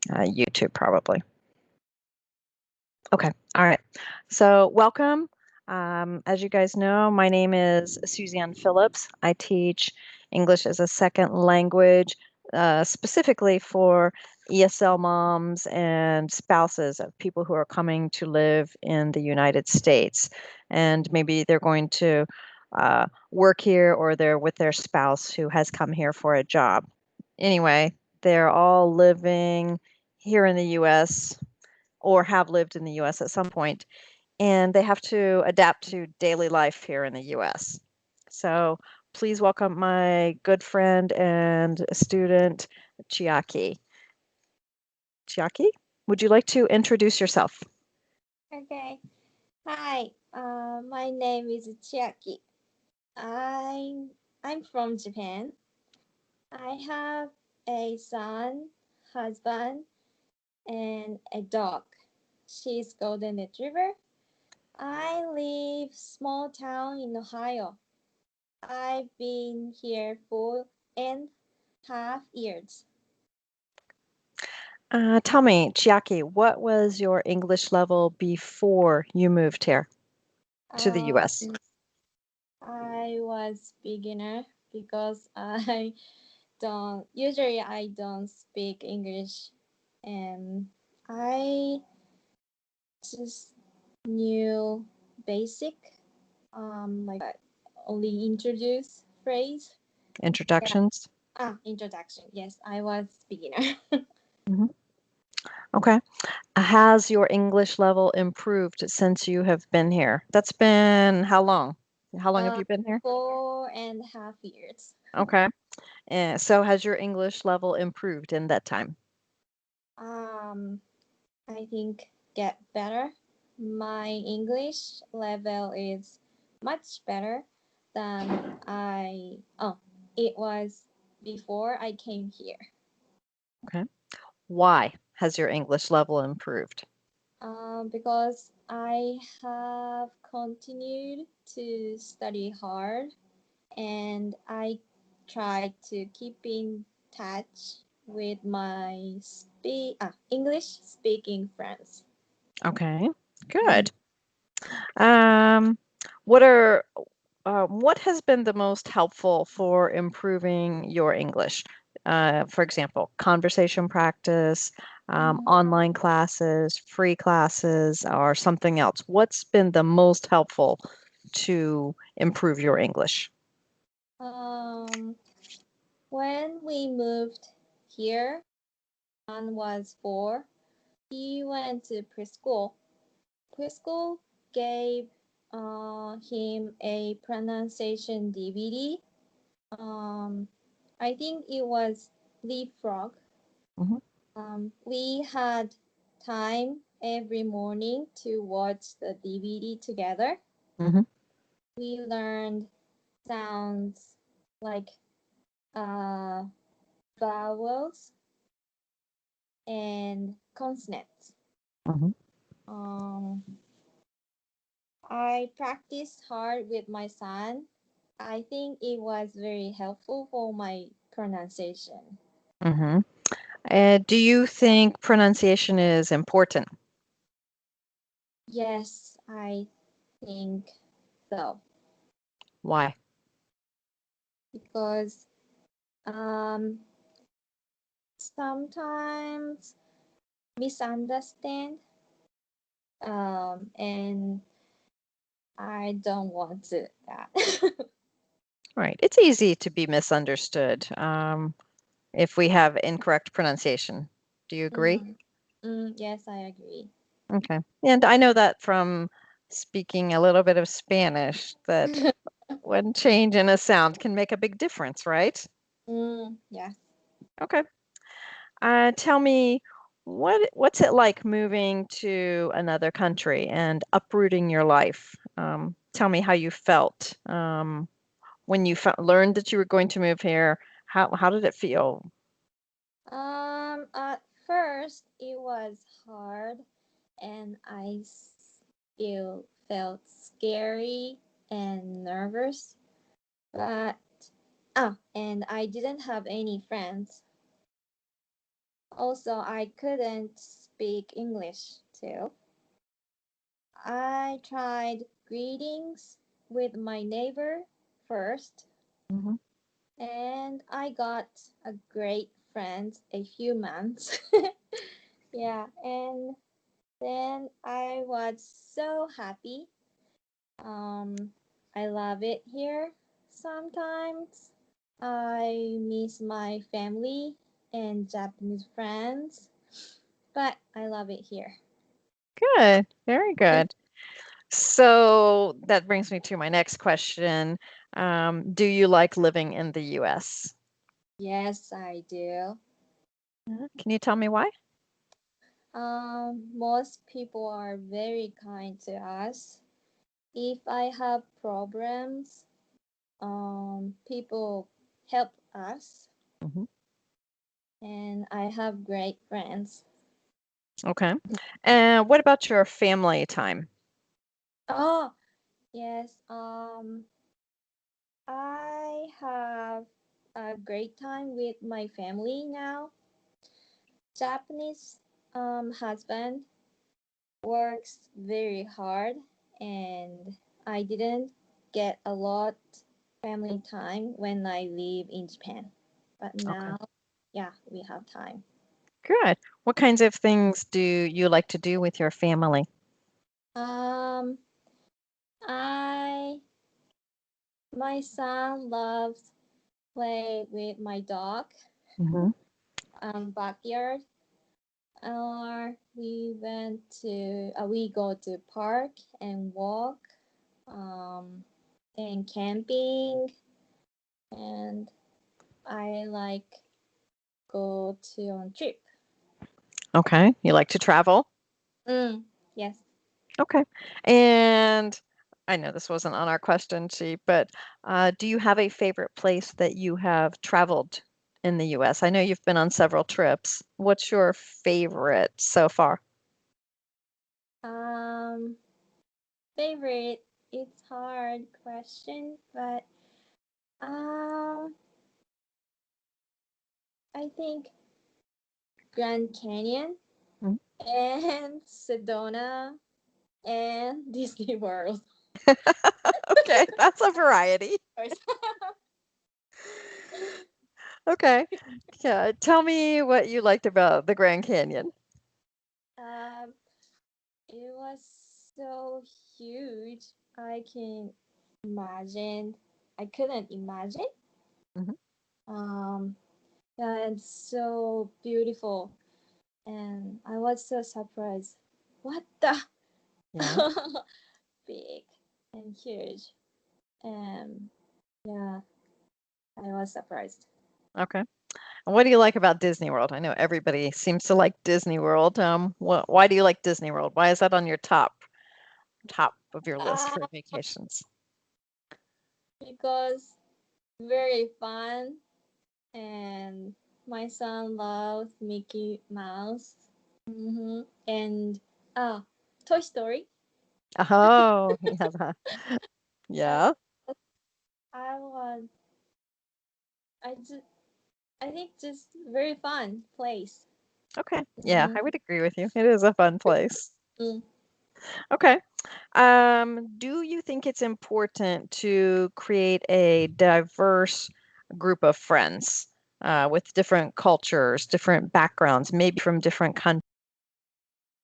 YouTube probably. Okay, all right. So welcome. As you guys know, my name is Suzanne Phillips. I teach English as a second language, specifically for ESL moms and spouses of people who are coming to live in the United States. And maybe they're going to work here or they're with their spouse who has come here for a job. Anyway, they're all living here in the US or have lived in the US at some point, and they have to adapt to daily life here in the US. So please welcome my good friend and student, Chiaki. Chiaki, would you like to introduce yourself? Okay. Hi. My name is Chiaki. I'm from Japan. I have a son, husband, and a dog. She's golden retriever. I live small town in Ohio. I've been here 4.5 years. Tell me, Chiaki, what was your English level before you moved here to the Um, US? I was beginner because I don't speak English, and I just knew basic, like only introduce phrase. Yeah. Introductions? Introduction. Yes, I was beginner. Mhm. Okay. Has your English level improved since you have been here? That's been how long? How long have uh, you been here? 4.5 years. Okay. So has your English level improved in that time? Um, I think get better. My English level is much better than it was before I came here. Okay. Why has your English level improved? Because I have continued to study hard and I try to keep in touch with my English speaking friends. Okay. Good. Um, what are what has been the most helpful for improving your English? For example, conversation practice, online classes, free classes, or something else. What's been the most helpful to improve your English? Um, when we moved here, son was 4. He went to preschool. Preschool gave him a pronunciation DVD. I think it was Leapfrog. Hmm. We had time every morning to watch the DVD together. Hmm. We learned sounds like uh, vowels and consonants. Hmm. Um, I practiced hard with my son. I think it was very helpful for my pronunciation. Hmm. Do you think pronunciation is important? Yes, I think so. Why? Because um, sometimes misunderstand, and I don't want to that. Right. It's easy to be misunderstood if we have incorrect pronunciation. Do you agree? mm, yes, I agree. Okay. And I know that from speaking a little bit of Spanish that one change in a sound can make a big difference, right? Yes. Okay. Tell me what's it like moving to another country and uprooting your life? Tell me how you felt when you learned that you were going to move here. How did it feel? At first it was hard, and I still felt scary and nervous, but and I didn't have any friends. Also, I couldn't speak English too. I tried greetings with my neighbor first, Mhm. and I got a great friend a few months. Yeah, and then I was so happy. Um, I love it here. Sometimes I miss my family and Japanese friends, but I love it here. Good, very good. So that brings me to my next question. Do you like living in the US? Yes, I do. Can you tell me why? Most people are very kind to us. If I have problems, people help us, Mhm. and I have great friends. Okay. And what about your family time? Oh, yes. I have a great time with my family now. Japanese husband works very hard, and I didn't get a lot family time when I live in Japan. But Okay. now, yeah, we have time. Good. What kinds of things do you like to do with your family? Um, I my son loves play with my dog Mhm. backyard. Or we go to park and walk, um, and camping, and I like go to on trip. Okay. You like to travel? Mm, yes. Okay. And I know this wasn't on our question sheet, but do you have a favorite place that you have traveled in the US? I know you've been on several trips. What's your favorite so far? Um, favorite. It's hard question, but um, I think Grand Canyon Mhm. and Sedona and Disney World. Okay, that's a variety. Okay. Yeah, tell me what you liked about the Grand Canyon. um, it was so huge. I can imagine. I couldn't imagine. Mhm. Um, yeah, it's so beautiful, and I was so surprised. What the Yeah. big and huge, and yeah, I was surprised. Okay. And what do you like about Disney World? I know everybody seems to like Disney World. Why do you like Disney World? Why is that on your top of your list for Uh, vacations? because very fun, and my son loves Mickey Mouse. And Toy Story. Oh, yeah, Uh, yeah. I was I just I think just very fun place. Okay. Yeah, Mm-hmm. I would agree with you. It is a fun place. Mm. Okay. Do you think it's important to create a diverse group of friends with different cultures, different backgrounds, maybe from different countries?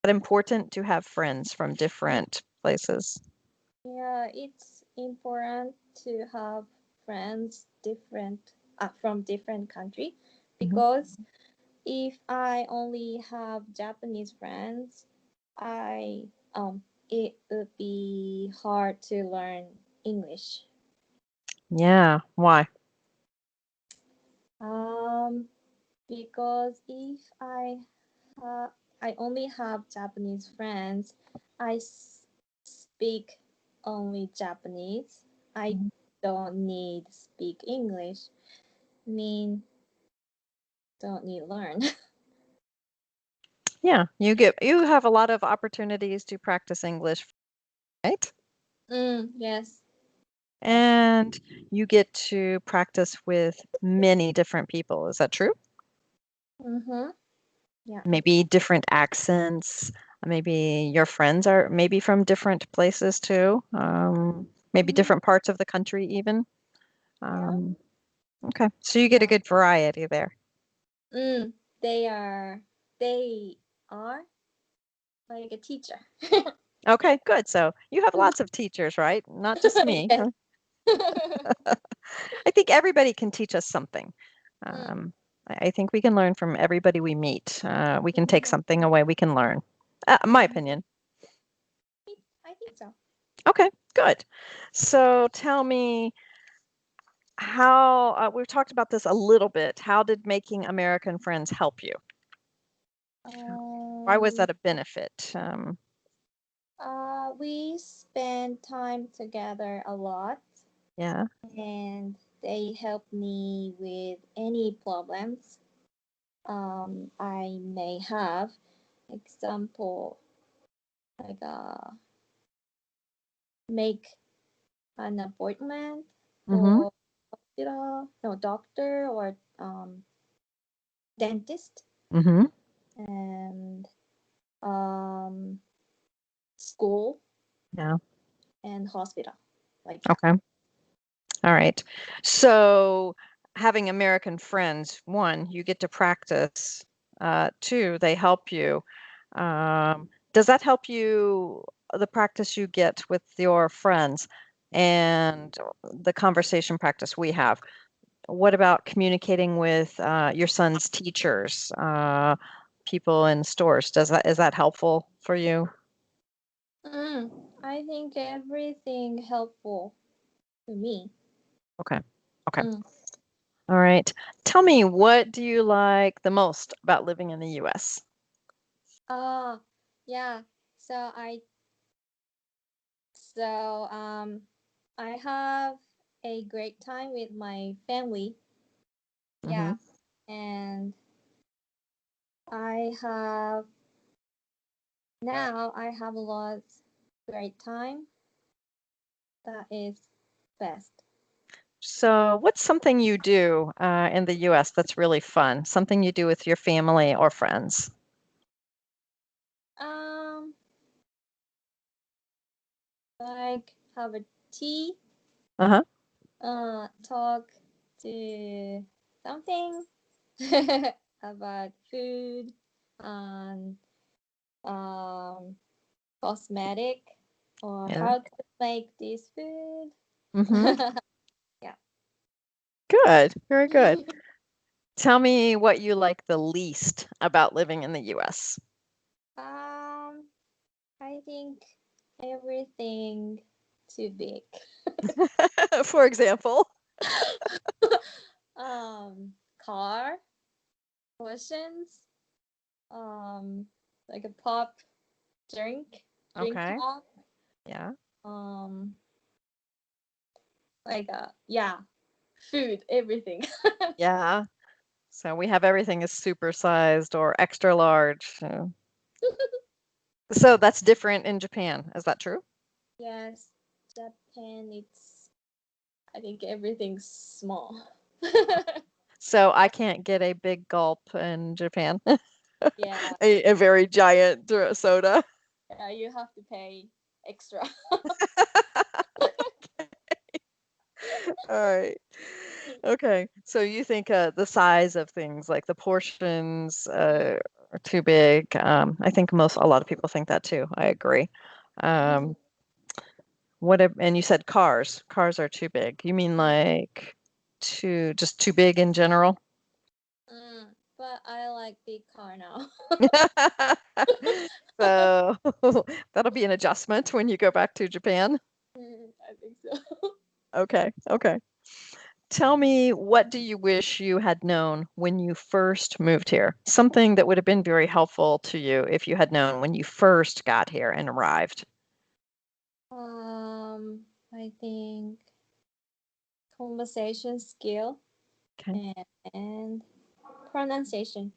Is it important to have friends from different places? Yeah, it's important to have friends different from different country, Mhm. because if I only have Japanese friends, I it would be hard to learn English. Yeah. Why? Um, because if I only have Japanese friends, speak only Japanese. I Mhm. don't need speak English. Mean don't need learn. Yeah, you have a lot of opportunities to practice English, right? Yes, yes. And you get to practice with many different people. Is that true? Mm-hmm. Yeah. maybe different accents. Maybe your friends are maybe from different places too. Maybe Mm, different parts of the country even. yeah. Um, okay, so you get a Yeah. good variety there. Mm, they are like a teacher. Okay, good. So you have lots of teachers, right? Not just me. Yes. I think everybody can teach us something. Mm, I think we can learn from everybody we meet. We can take mhm, something away we can learn. My mhm. opinion. I think so. Okay, good. So tell me how we've talked about this a little bit. How did making American friends help you? Why was Um, that a benefit? we spend time together a lot, Yeah. and they help me with any problems I may have. Example, like make an appointment Mm-hmm. for no doctor or dentist, Mm-hmm. and um, school Yeah. and hospital. Like that. Okay. All right. So having American friends, one, you get to practice. Two, they help you. Does that help you, the practice you get with your friends and the conversation practice we have? What about communicating with your son's teachers, people in stores? Is that helpful for you? I think everything helpful to me. Okay. Okay. Mm. All right. Tell me, what do you like the most about living in the US? Oh, yeah. So I so I have a great time with my family. Mm-hmm. Yeah, and I have now I have a lot great time. That is best. So, what's something you do in the US that's really fun? Something you do with your family or friends? Um, like have a tea. Uh-huh. Talk to something about food and um cosmetic or Yeah. how to make this food. Mm-hmm. Yeah. Good. Very good. Tell me what you like the least about living in the US. Um, I think everything too big. For example. Car portions. Um, like a pop drink Okay. cup. Yeah. Um, like yeah, food, everything. Yeah. So we have everything is supersized or extra large. So that's different in Japan. Is that true? Yes, Japan. It's I think everything's small. So I can't get a big gulp in Japan, Yeah, a very giant soda. yeah, you have to pay extra. All right. Okay. So you think the size of things, like the portions, are too big. I think a lot of people think that too. I agree. Mhm. Um, and you said cars. Cars are too big. You mean like just too big in general? But I like big car now. So that'll be an adjustment when you go back to Japan. I think so. Okay. Okay. Tell me, what do you wish you had known when you first moved here? Something that would have been very helpful to you if you had known when you first got here and arrived. I think conversation skill Okay. and pronunciation.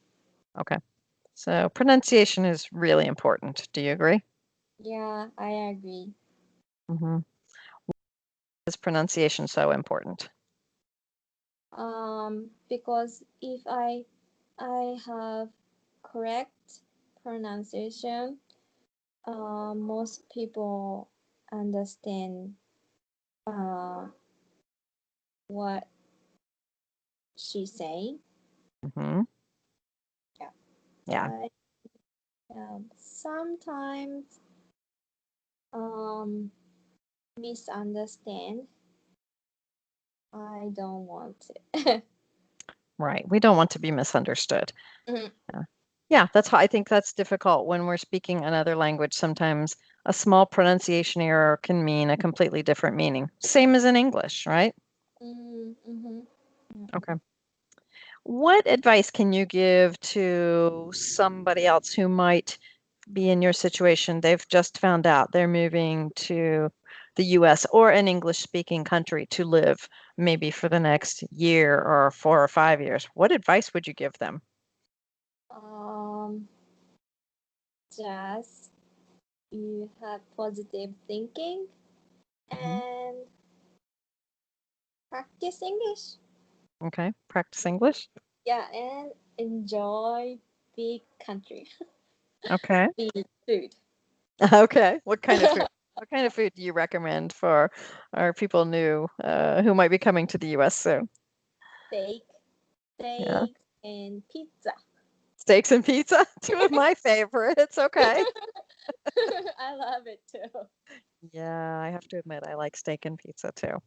Okay. So pronunciation is really important. Do you agree? Yeah, I agree. Mm-hmm. Is pronunciation so important? Because if I have correct pronunciation, most people understand uh, what she's saying. Hmm. Yeah, Yeah. but sometimes um, misunderstand. I don't want it. Right. We don't want to be misunderstood. Mhm. Yeah. Yeah, that's how I think that's difficult when we're speaking another language. Sometimes a small pronunciation error can mean a completely different meaning. Same as in English, right? Mm-hmm. Okay. What advice can you give to somebody else who might be in your situation? They've just found out they're moving to the US or an English speaking country to live maybe for the next year or 4 or 5 years. What advice would you give them? Um, just you have positive thinking Mhm. and practice English. Okay. Practice English. Yeah, and enjoy big country, Okay. big food. Okay. What kind of food? What kind of food do you recommend for our people new who might be coming to the US soon? Steak, Yeah. steak, and pizza. Steaks and pizza, two of my favorites. Okay. I love it too. Yeah, I have to admit I like steak and pizza too.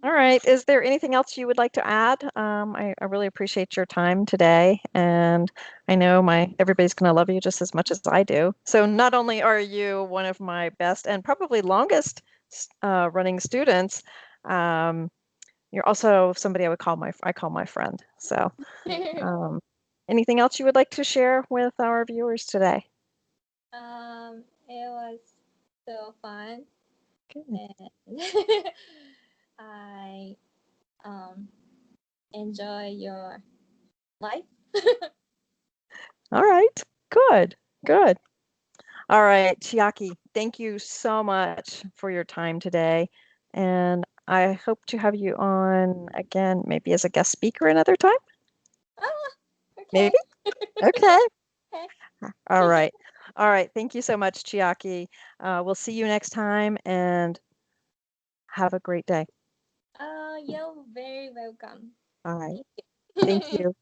All right. Is there anything else you would like to add? I really appreciate your time today, and I know my everybody's going to love you just as much as I do. So not only are you one of my best and probably longest running students, um, you're also somebody I call my friend. So um, anything else you would like to share with our viewers today? it was so fun, Good. and I um enjoy your life. All right. Good. Good. All right, Chiaki, thank you so much for your time today. And I hope to have you on again, maybe as a guest speaker another time. Oh, okay. Maybe? Okay. Okay. All right. All right. Thank you so much, Chiaki. We'll see you next time and have a great day. You're very welcome. All right. Thank Thank you. you.